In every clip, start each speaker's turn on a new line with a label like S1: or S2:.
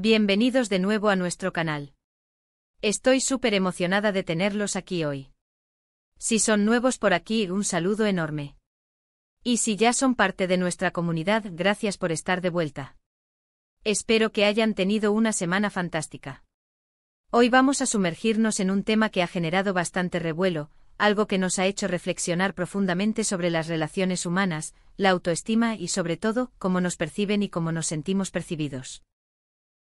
S1: Bienvenidos de nuevo a nuestro canal. Estoy súper emocionada de tenerlos aquí hoy. Si son nuevos por aquí, un saludo enorme. Y si ya son parte de nuestra comunidad, gracias por estar de vuelta. Espero que hayan tenido una semana fantástica. Hoy vamos a sumergirnos en un tema que ha generado bastante revuelo, algo que nos ha hecho reflexionar profundamente sobre las relaciones humanas, la autoestima y sobre todo, cómo nos perciben y cómo nos sentimos percibidos.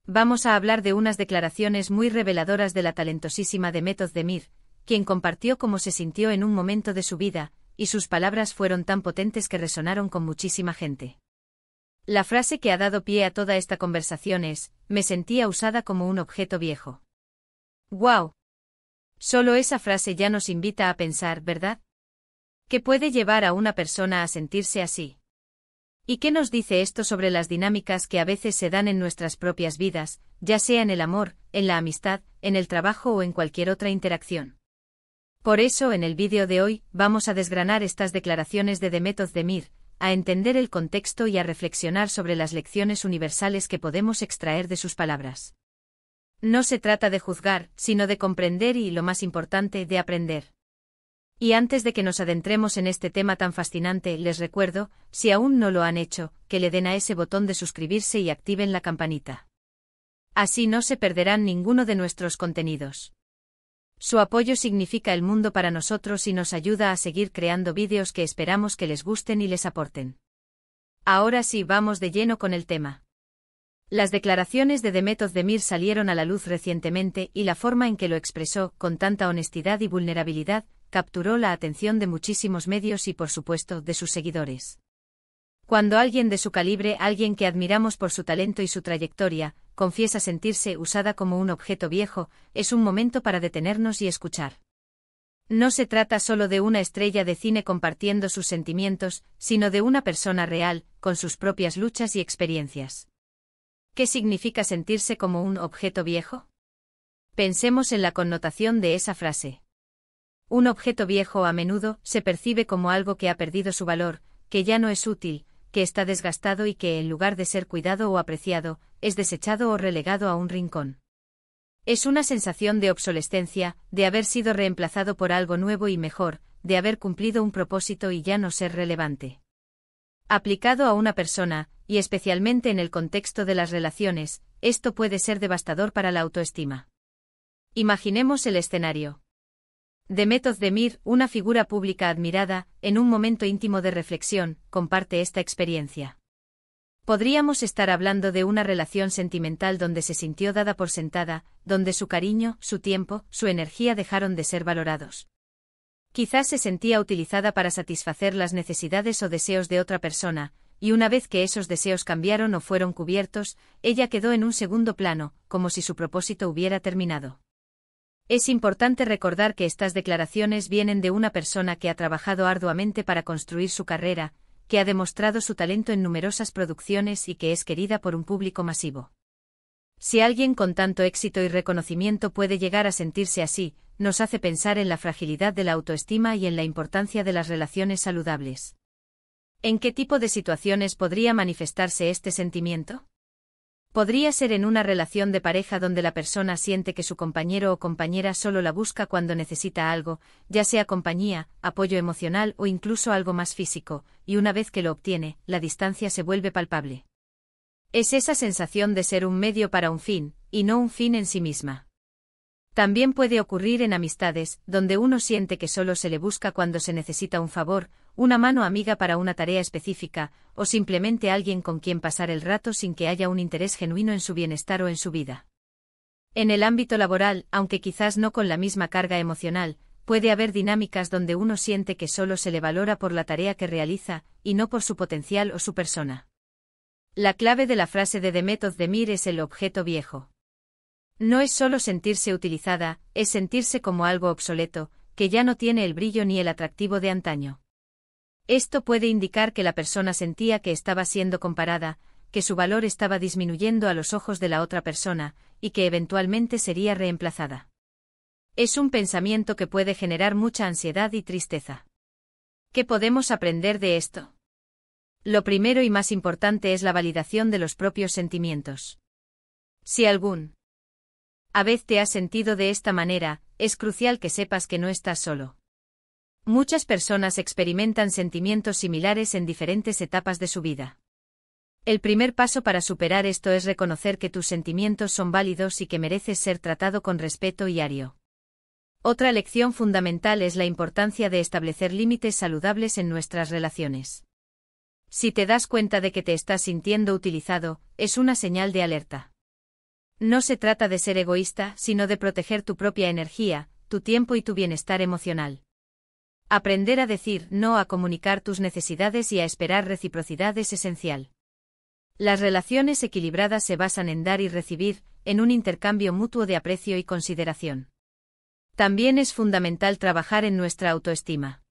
S1: Vamos a hablar de unas declaraciones muy reveladoras de la talentosísima Demet Özdemir, quien compartió cómo se sintió en un momento de su vida, y sus palabras fueron tan potentes que resonaron con muchísima gente. La frase que ha dado pie a toda esta conversación es: me sentía usada como un objeto viejo. ¡Guau! Solo esa frase ya nos invita a pensar, ¿verdad? ¿Qué puede llevar a una persona a sentirse así? ¿Y qué nos dice esto sobre las dinámicas que a veces se dan en nuestras propias vidas, ya sea en el amor, en la amistad, en el trabajo o en cualquier otra interacción? Por eso, en el vídeo de hoy, vamos a desgranar estas declaraciones de Demet Özdemir, a entender el contexto y a reflexionar sobre las lecciones universales que podemos extraer de sus palabras. No se trata de juzgar, sino de comprender y, lo más importante, de aprender. Y antes de que nos adentremos en este tema tan fascinante, les recuerdo, si aún no lo han hecho, que le den a ese botón de suscribirse y activen la campanita. Así no se perderán ninguno de nuestros contenidos. Su apoyo significa el mundo para nosotros y nos ayuda a seguir creando vídeos que esperamos que les gusten y les aporten. Ahora sí, vamos de lleno con el tema. Las declaraciones de Demet Özdemir salieron a la luz recientemente y la forma en que lo expresó, con tanta honestidad y vulnerabilidad, capturó la atención de muchísimos medios y, por supuesto, de sus seguidores. Cuando alguien de su calibre, alguien que admiramos por su talento y su trayectoria, confiesa sentirse usada como un objeto viejo, es un momento para detenernos y escuchar. No se trata solo de una estrella de cine compartiendo sus sentimientos, sino de una persona real, con sus propias luchas y experiencias. ¿Qué significa sentirse como un objeto viejo? Pensemos en la connotación de esa frase. Un objeto viejo a menudo se percibe como algo que ha perdido su valor, que ya no es útil, que está desgastado y que, en lugar de ser cuidado o apreciado, es desechado o relegado a un rincón. Es una sensación de obsolescencia, de haber sido reemplazado por algo nuevo y mejor, de haber cumplido un propósito y ya no ser relevante. Aplicado a una persona, y especialmente en el contexto de las relaciones, esto puede ser devastador para la autoestima. Imaginemos el escenario. Demet Özdemir, una figura pública admirada, en un momento íntimo de reflexión, comparte esta experiencia. Podríamos estar hablando de una relación sentimental donde se sintió dada por sentada, donde su cariño, su tiempo, su energía dejaron de ser valorados. Quizás se sentía utilizada para satisfacer las necesidades o deseos de otra persona, y una vez que esos deseos cambiaron o fueron cubiertos, ella quedó en un segundo plano, como si su propósito hubiera terminado. Es importante recordar que estas declaraciones vienen de una persona que ha trabajado arduamente para construir su carrera, que ha demostrado su talento en numerosas producciones y que es querida por un público masivo. Si alguien con tanto éxito y reconocimiento puede llegar a sentirse así, nos hace pensar en la fragilidad de la autoestima y en la importancia de las relaciones saludables. ¿En qué tipo de situaciones podría manifestarse este sentimiento? Podría ser en una relación de pareja donde la persona siente que su compañero o compañera solo la busca cuando necesita algo, ya sea compañía, apoyo emocional o incluso algo más físico, y una vez que lo obtiene, la distancia se vuelve palpable. Es esa sensación de ser un medio para un fin, y no un fin en sí misma. También puede ocurrir en amistades, donde uno siente que solo se le busca cuando se necesita un favor, una mano amiga para una tarea específica, o simplemente alguien con quien pasar el rato sin que haya un interés genuino en su bienestar o en su vida. En el ámbito laboral, aunque quizás no con la misma carga emocional, puede haber dinámicas donde uno siente que solo se le valora por la tarea que realiza, y no por su potencial o su persona. La clave de la frase de Demet Özdemir es el objeto viejo. No es solo sentirse utilizada, es sentirse como algo obsoleto, que ya no tiene el brillo ni el atractivo de antaño. Esto puede indicar que la persona sentía que estaba siendo comparada, que su valor estaba disminuyendo a los ojos de la otra persona, y que eventualmente sería reemplazada. Es un pensamiento que puede generar mucha ansiedad y tristeza. ¿Qué podemos aprender de esto? Lo primero y más importante es la validación de los propios sentimientos. Si algún vez te has sentido de esta manera, es crucial que sepas que no estás solo. Muchas personas experimentan sentimientos similares en diferentes etapas de su vida. El primer paso para superar esto es reconocer que tus sentimientos son válidos y que mereces ser tratado con respeto y ario. Otra lección fundamental es la importancia de establecer límites saludables en nuestras relaciones. Si te das cuenta de que te estás sintiendo utilizado, es una señal de alerta. No se trata de ser egoísta, sino de proteger tu propia energía, tu tiempo y tu bienestar emocional. Aprender a decir no, a comunicar tus necesidades y a esperar reciprocidad es esencial. Las relaciones equilibradas se basan en dar y recibir, en un intercambio mutuo de aprecio y consideración. También es fundamental trabajar en nuestra autoestima.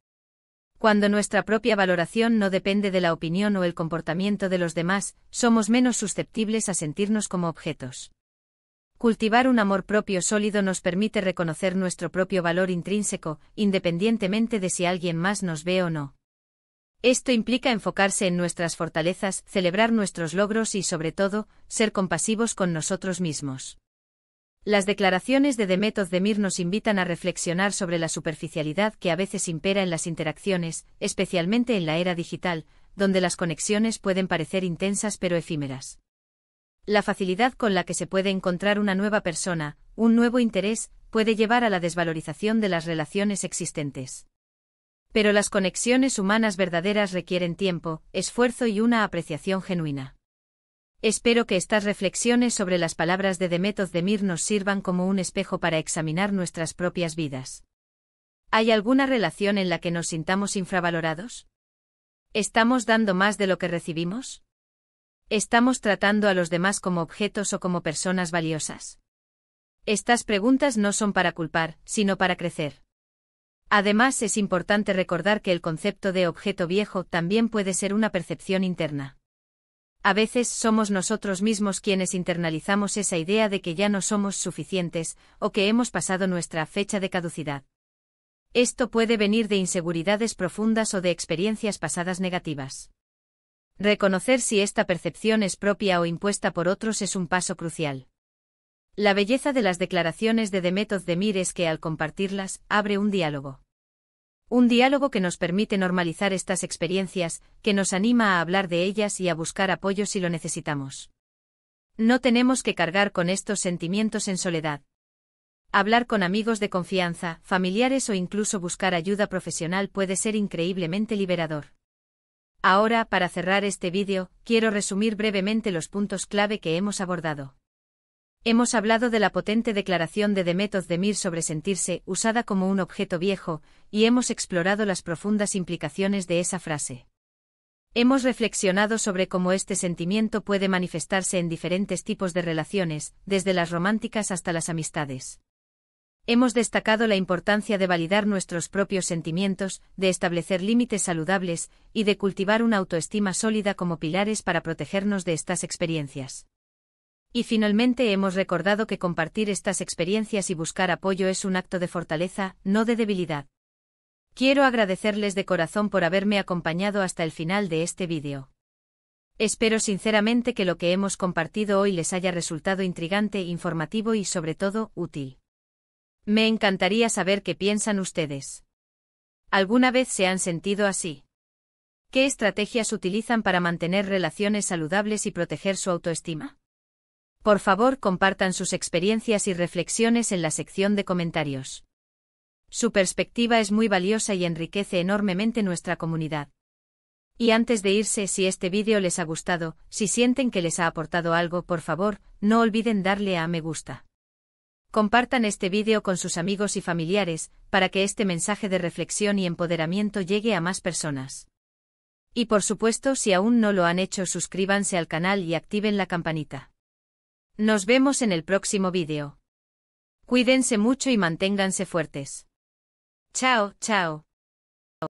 S1: Cuando nuestra propia valoración no depende de la opinión o el comportamiento de los demás, somos menos susceptibles a sentirnos como objetos. Cultivar un amor propio sólido nos permite reconocer nuestro propio valor intrínseco, independientemente de si alguien más nos ve o no. Esto implica enfocarse en nuestras fortalezas, celebrar nuestros logros y, sobre todo, ser compasivos con nosotros mismos. Las declaraciones de Demet Özdemir nos invitan a reflexionar sobre la superficialidad que a veces impera en las interacciones, especialmente en la era digital, donde las conexiones pueden parecer intensas pero efímeras. La facilidad con la que se puede encontrar una nueva persona, un nuevo interés, puede llevar a la desvalorización de las relaciones existentes. Pero las conexiones humanas verdaderas requieren tiempo, esfuerzo y una apreciación genuina. Espero que estas reflexiones sobre las palabras de Demet Özdemir nos sirvan como un espejo para examinar nuestras propias vidas. ¿Hay alguna relación en la que nos sintamos infravalorados? ¿Estamos dando más de lo que recibimos? ¿Estamos tratando a los demás como objetos o como personas valiosas? Estas preguntas no son para culpar, sino para crecer. Además, es importante recordar que el concepto de objeto viejo también puede ser una percepción interna. A veces somos nosotros mismos quienes internalizamos esa idea de que ya no somos suficientes, o que hemos pasado nuestra fecha de caducidad. Esto puede venir de inseguridades profundas o de experiencias pasadas negativas. Reconocer si esta percepción es propia o impuesta por otros es un paso crucial. La belleza de las declaraciones de Demet Özdemir es que al compartirlas, abre un diálogo. Un diálogo que nos permite normalizar estas experiencias, que nos anima a hablar de ellas y a buscar apoyo si lo necesitamos. No tenemos que cargar con estos sentimientos en soledad. Hablar con amigos de confianza, familiares o incluso buscar ayuda profesional puede ser increíblemente liberador. Ahora, para cerrar este vídeo, quiero resumir brevemente los puntos clave que hemos abordado. Hemos hablado de la potente declaración de Demet Özdemir sobre sentirse usada como un objeto viejo, y hemos explorado las profundas implicaciones de esa frase. Hemos reflexionado sobre cómo este sentimiento puede manifestarse en diferentes tipos de relaciones, desde las románticas hasta las amistades. Hemos destacado la importancia de validar nuestros propios sentimientos, de establecer límites saludables, y de cultivar una autoestima sólida como pilares para protegernos de estas experiencias. Y finalmente hemos recordado que compartir estas experiencias y buscar apoyo es un acto de fortaleza, no de debilidad. Quiero agradecerles de corazón por haberme acompañado hasta el final de este vídeo. Espero sinceramente que lo que hemos compartido hoy les haya resultado intrigante, informativo y sobre todo, útil. Me encantaría saber qué piensan ustedes. ¿Alguna vez se han sentido así? ¿Qué estrategias utilizan para mantener relaciones saludables y proteger su autoestima? Por favor, compartan sus experiencias y reflexiones en la sección de comentarios. Su perspectiva es muy valiosa y enriquece enormemente nuestra comunidad. Y antes de irse, si este vídeo les ha gustado, si sienten que les ha aportado algo, por favor, no olviden darle a me gusta. Compartan este vídeo con sus amigos y familiares, para que este mensaje de reflexión y empoderamiento llegue a más personas. Y por supuesto, si aún no lo han hecho, suscríbanse al canal y activen la campanita. Nos vemos en el próximo vídeo. Cuídense mucho y manténganse fuertes. Chao, chao.